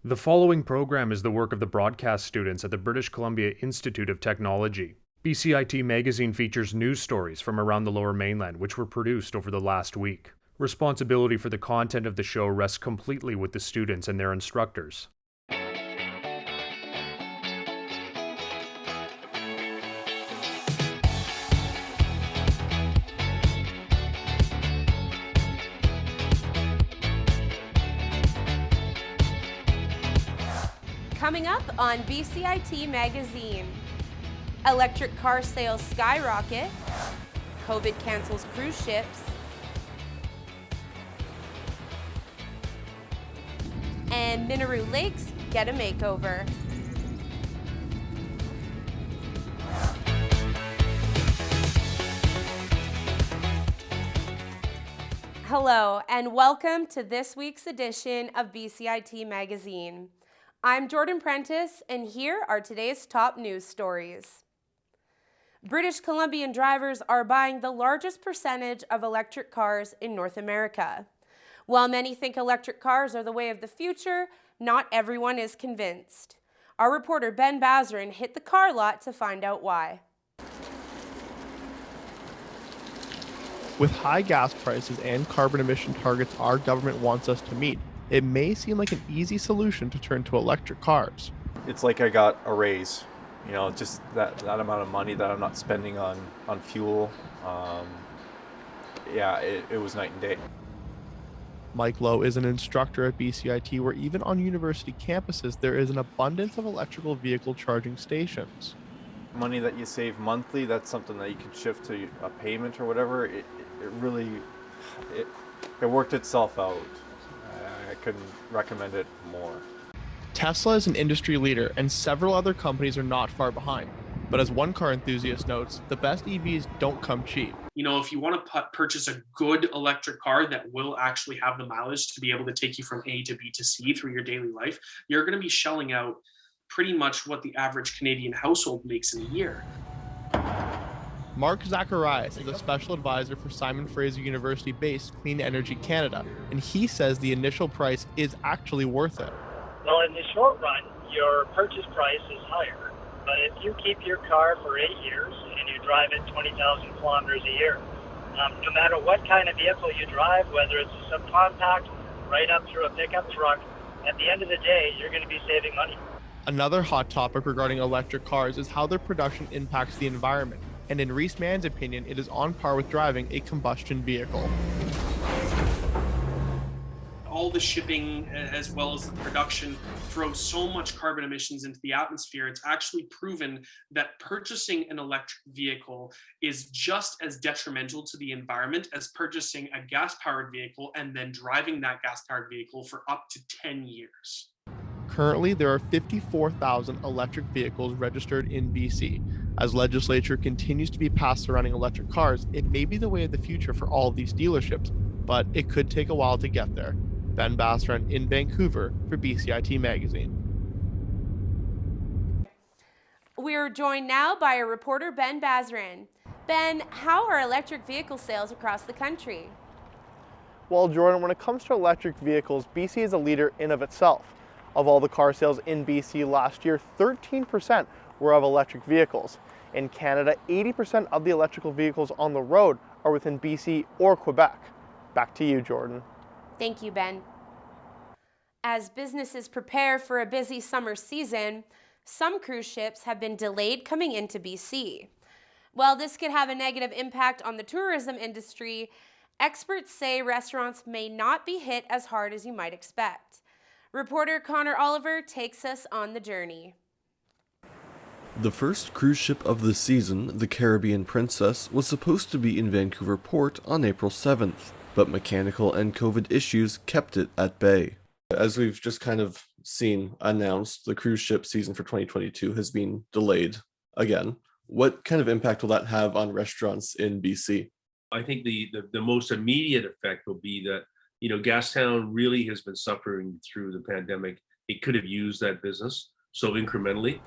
The following program is the work of the broadcast students at the British Columbia Institute of Technology. BCIT Magazine features news stories from around the Lower Mainland which were produced over the last week. Responsibility for the content of the show rests completely with the students and their instructors. Coming up on BCIT Magazine, electric car sales skyrocket, COVID cancels cruise ships, and Minoru lakes get a makeover. Hello, and welcome to this week's edition of BCIT Magazine. I'm Jordan Prentice, and here are today's top news stories. British Columbian drivers are buying the largest percentage of electric cars in North America. While many think electric cars are the way of the future, not everyone is convinced. Our reporter Ben Bazarin hit the car lot to find out why. With high gas prices and carbon emission targets our government wants us to meet, it may seem like an easy solution to turn to electric cars. It's like I got a raise, just that amount of money that I'm not spending on fuel. It was night and day. Mike Lowe is an instructor at BCIT, where even on university campuses, there is an abundance of electrical vehicle charging stations. Money that you save monthly, that's something that you can shift to a payment or whatever. It worked itself out. I couldn't recommend it more. Tesla is an industry leader, and several other companies are not far behind. But as one car enthusiast notes, the best EVs don't come cheap. If you want to purchase a good electric car that will actually have the mileage to be able to take you from A to B to C through your daily life, you're going to be shelling out pretty much what the average Canadian household makes in a year. Mark Zacharias is a special advisor for Simon Fraser University-based Clean Energy Canada, and he says the initial price is actually worth it. Well, in the short run, your purchase price is higher, but if you keep your car for 8 years and you drive it 20,000 kilometers a year, no matter what kind of vehicle you drive, whether it's a subcompact, right up through a pickup truck, at the end of the day, you're going to be saving money. Another hot topic regarding electric cars is how their production impacts the environment. And in Reese Mann's opinion, it is on par with driving a combustion vehicle. All the shipping as well as the production throws so much carbon emissions into the atmosphere. It's actually proven that purchasing an electric vehicle is just as detrimental to the environment as purchasing a gas-powered vehicle and then driving that gas-powered vehicle for up to 10 years. Currently, there are 54,000 electric vehicles registered in BC. As legislature continues to be passed surrounding electric cars, it may be the way of the future for all of these dealerships, but it could take a while to get there. Ben Bazarin in Vancouver for BCIT Magazine. We're joined now by our reporter Ben Bazarin. Ben, how are electric vehicle sales across the country? Well, Jordan, when it comes to electric vehicles, BC is a leader in of itself. Of all the car sales in BC last year, 13% were of electric vehicles. In Canada, 80% of the electrical vehicles on the road are within BC or Quebec. Back to you, Jordan. Thank you, Ben. As businesses prepare for a busy summer season, some cruise ships have been delayed coming into BC. While this could have a negative impact on the tourism industry, experts say restaurants may not be hit as hard as you might expect. Reporter Connor Oliver takes us on the journey. The first cruise ship of the season, the Caribbean Princess, was supposed to be in Vancouver Port on April 7th, but mechanical and COVID issues kept it at bay. As we've just kind of seen announced, the cruise ship season for 2022 has been delayed again. What kind of impact will that have on restaurants in BC? I think the most immediate effect will be that Gastown really has been suffering through the pandemic. It could have used that business so incrementally.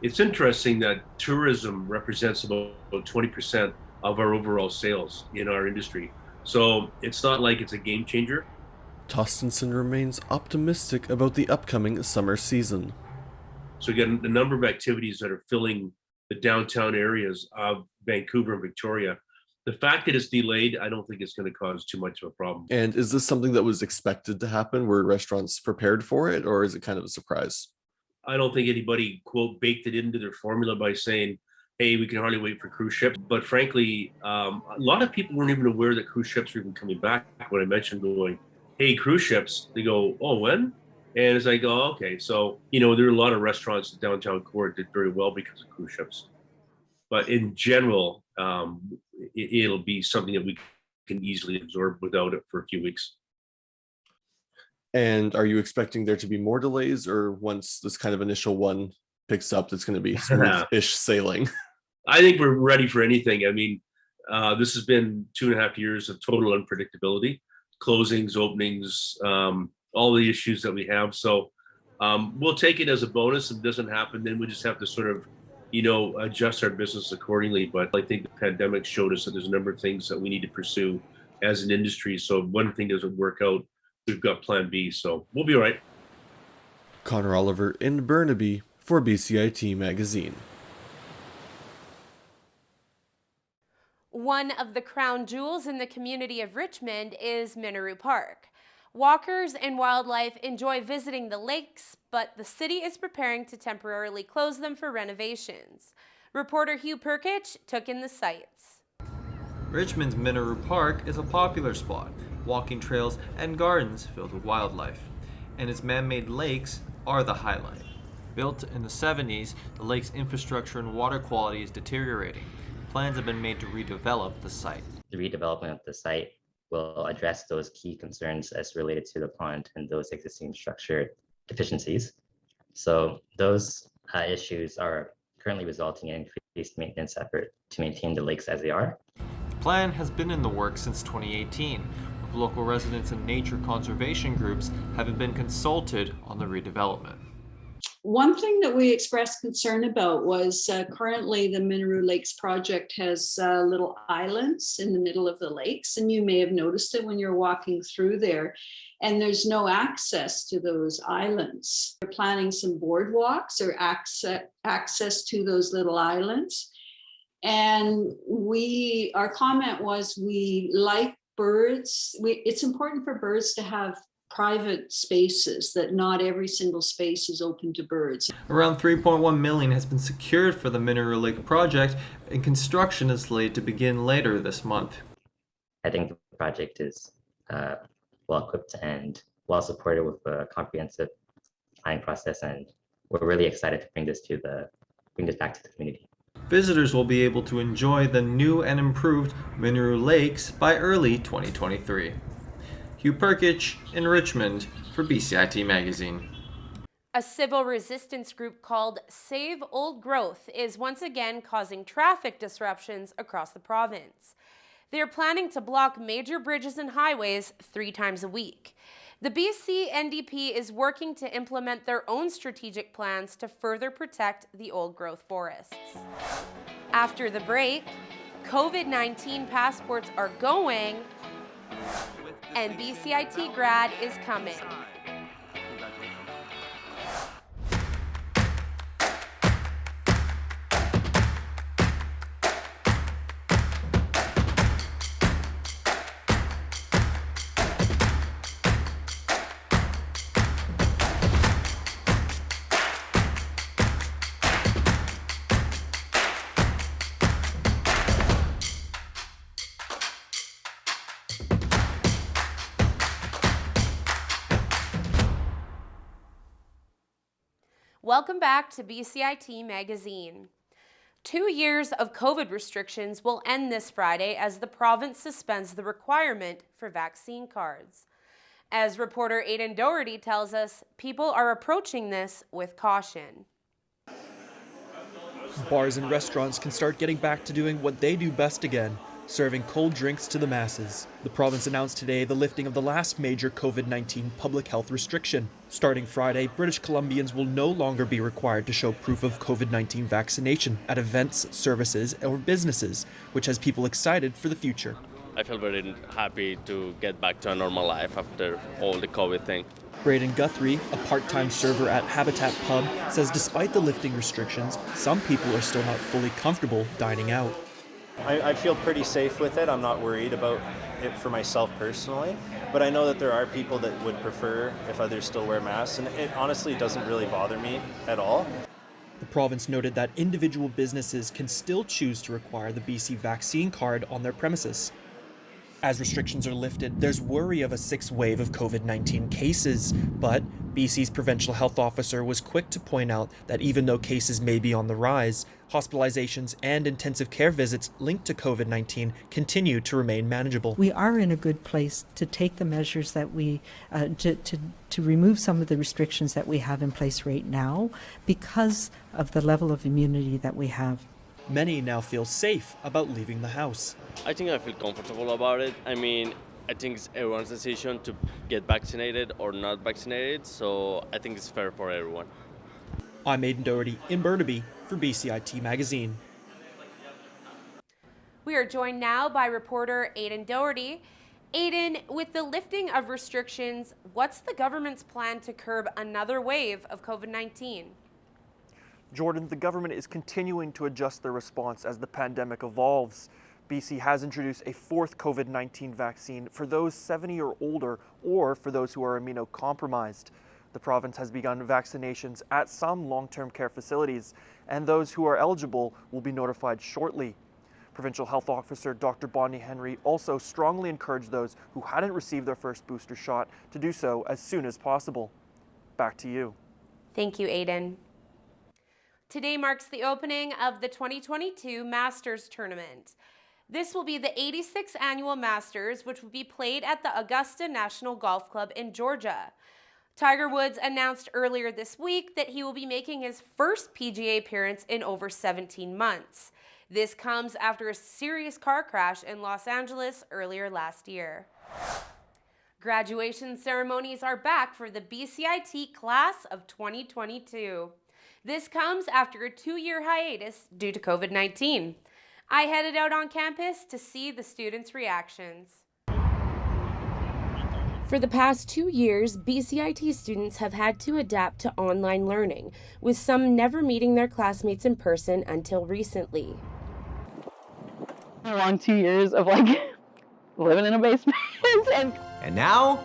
It's interesting that tourism represents about 20% of our overall sales in our industry. So it's not like it's a game changer. Tostenson remains optimistic about the upcoming summer season. So again, the number of activities that are filling the downtown areas of Vancouver and Victoria, the fact that it's delayed, I don't think it's going to cause too much of a problem. And is this something that was expected to happen? Were restaurants prepared for it, or is it kind of a surprise? I don't think anybody, quote, baked it into their formula by saying, hey, we can hardly wait for cruise ships. But frankly, a lot of people weren't even aware that cruise ships were even coming back. When I mentioned going, hey, cruise ships, they go, oh, when? And it's like, oh, okay. So, there are a lot of restaurants in downtown core did very well because of cruise ships. But in general, it'll be something that we can easily absorb without it for a few weeks. And are you expecting there to be more delays, or once this kind of initial one picks up, it's going to be smooth-ish sailing? I think we're ready for anything. I mean, this has been 2.5 years of total unpredictability, closings, openings, all the issues that we have. So we'll take it as a bonus. If it doesn't happen, then we just have to sort of, adjust our business accordingly. But I think the pandemic showed us that there's a number of things that we need to pursue as an industry. So if one thing doesn't work out, we've got plan B. So we'll be all right. Connor Oliver in Burnaby for BCIT Magazine. One of the crown jewels in the community of Richmond is Minoru Park. Walkers and wildlife enjoy visiting the lakes, but the city is preparing to temporarily close them for renovations. Reporter Hugh Perkich took in the sights. Richmond's Minoru Park is a popular spot, walking trails and gardens filled with wildlife, and its man-made lakes are the highlight. Built in the 70s, the lake's infrastructure and water quality is deteriorating. Plans have been made to redevelop the site. The redevelopment of the site will address those key concerns as related to the pond and those existing structure deficiencies. So those issues are currently resulting in increased maintenance effort to maintain the lakes as they are. The plan has been in the works since 2018, with local residents and nature conservation groups having been consulted on the redevelopment. One thing that we expressed concern about was currently the Minoru Lakes project has little islands in the middle of the lakes, and you may have noticed it when you're walking through there, and there's no access to those islands. We're planning some boardwalks or access to those little islands. And our comment was we like birds. It's important for birds to have private spaces, that not every single space is open to birds. Around $3.1 million has been secured for the Minoru Lake project, and construction is slated to begin later this month. I think the project is well equipped and well supported with a comprehensive planning process, and we're really excited to bring this back to the community. Visitors will be able to enjoy the new and improved Minoru Lakes by early 2023. Hugh Perkich in Richmond for BCIT Magazine. A civil resistance group called Save Old Growth is once again causing traffic disruptions across the province. They are planning to block major bridges and highways 3 times a week. The BC NDP is working to implement their own strategic plans to further protect the old growth forests. After the break, COVID-19 passports are going, and BCIT grad is coming. Welcome back to BCIT Magazine. 2 years of COVID restrictions will end this Friday as the province suspends the requirement for vaccine cards. As reporter Aidan Doherty tells us, people are approaching this with caution. Bars and restaurants can start getting back to doing what they do best again, serving cold drinks to the masses. The province announced today the lifting of the last major COVID-19 public health restriction. Starting Friday, British Columbians will no longer be required to show proof of COVID-19 vaccination at events, services, or businesses, which has people excited for the future. I feel very happy to get back to a normal life after all the COVID thing. Braden Guthrie, a part-time server at Habitat Pub, says despite the lifting restrictions, some people are still not fully comfortable dining out. I feel pretty safe with it. I'm not worried about it for myself personally, but I know that there are people that would prefer if others still wear masks, and it honestly doesn't really bother me at all. The province noted that individual businesses can still choose to require the BC vaccine card on their premises. As restrictions are lifted, there's worry of a sixth wave of COVID-19 cases, but BC's provincial health officer was quick to point out that even though cases may be on the rise, hospitalizations and intensive care visits linked to COVID-19 continue to remain manageable. We are in a good place to take the measures that we, to remove some of the restrictions that we have in place right now because of the level of immunity that we have. Many now feel safe about leaving the house. I think I feel comfortable about it. I mean, I think it's everyone's decision to get vaccinated or not vaccinated, so I think it's fair for everyone. I'm Aidan Doherty in Burnaby for BCIT Magazine. We are joined now by reporter Aidan Doherty. Aidan, with the lifting of restrictions, what's the government's plan to curb another wave of COVID-19? Jordan, the government is continuing to adjust their response as the pandemic evolves. BC has introduced a fourth COVID-19 vaccine for those 70 or older or for those who are immunocompromised. The province has begun vaccinations at some long-term care facilities, and those who are eligible will be notified shortly. Provincial Health Officer Dr. Bonnie Henry also strongly encouraged those who hadn't received their first booster shot to do so as soon as possible. Back to you. Thank you, Aidan. Today marks the opening of the 2022 Masters Tournament. This will be the 86th annual Masters, which will be played at the Augusta National Golf Club in Georgia. Tiger Woods announced earlier this week that he will be making his first PGA appearance in over 17 months. This comes after a serious car crash in Los Angeles earlier last year. Graduation ceremonies are back for the BCIT class of 2022. This comes after a 2-year hiatus due to COVID-19. I headed out on campus to see the students' reactions. For the past 2 years, BCIT students have had to adapt to online learning, with some never meeting their classmates in person until recently. A long 2 years of living in a basement And now,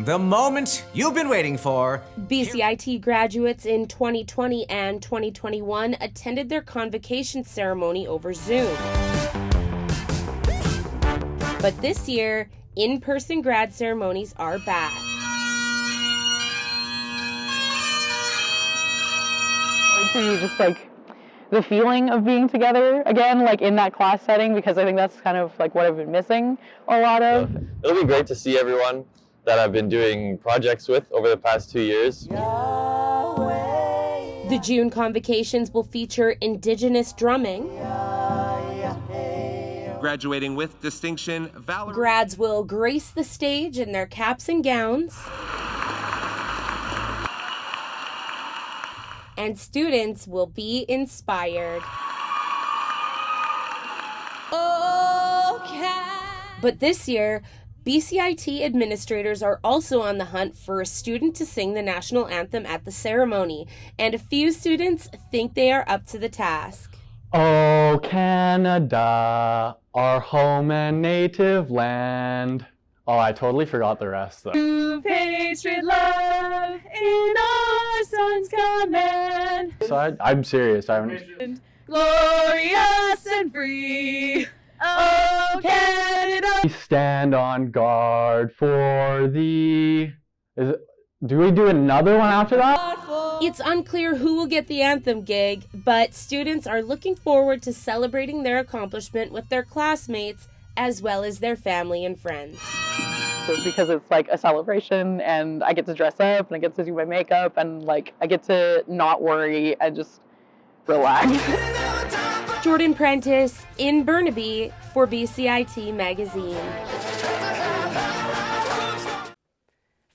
the moment you've been waiting for. BCIT graduates in 2020 and 2021 attended their convocation ceremony over Zoom. But this year, in-person grad ceremonies are back. To me, just the feeling of being together again, in that class setting, because I think that's kind of what I've been missing a lot of. It'll be great to see everyone that I've been doing projects with over the past 2 years. The June convocations will feature Indigenous drumming. Graduating with distinction, Valerie. Grads will grace the stage in their caps and gowns. And students will be inspired. But this year, BCIT administrators are also on the hunt for a student to sing the national anthem at the ceremony, and a few students think they are up to the task. Oh, Canada, our home and native land. Oh, I totally forgot the rest, though. To patriot love in our son's command. So I'm serious. Glorious and free. Oh, Canada. We stand on guard for thee. Do we do another one after that? It's unclear who will get the anthem gig, but students are looking forward to celebrating their accomplishment with their classmates as well as their family and friends. Because it's a celebration, and I get to dress up and I get to do my makeup, and I get to not worry and just relax. Jordan Prentice in Burnaby for BCIT Magazine.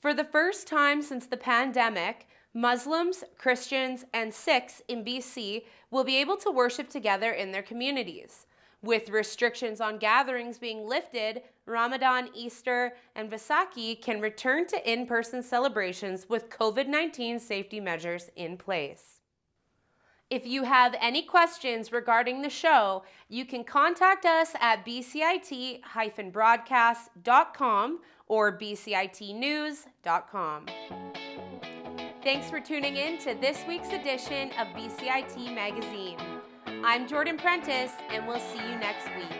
For the first time since the pandemic, Muslims, Christians, and Sikhs in BC will be able to worship together in their communities. With restrictions on gatherings being lifted, Ramadan, Easter, and Vaisakhi can return to in-person celebrations with COVID-19 safety measures in place. If you have any questions regarding the show, you can contact us at bcit-broadcast.com or bcitnews.com. Thanks for tuning in to this week's edition of BCIT Magazine. I'm Jordan Prentice, and we'll see you next week.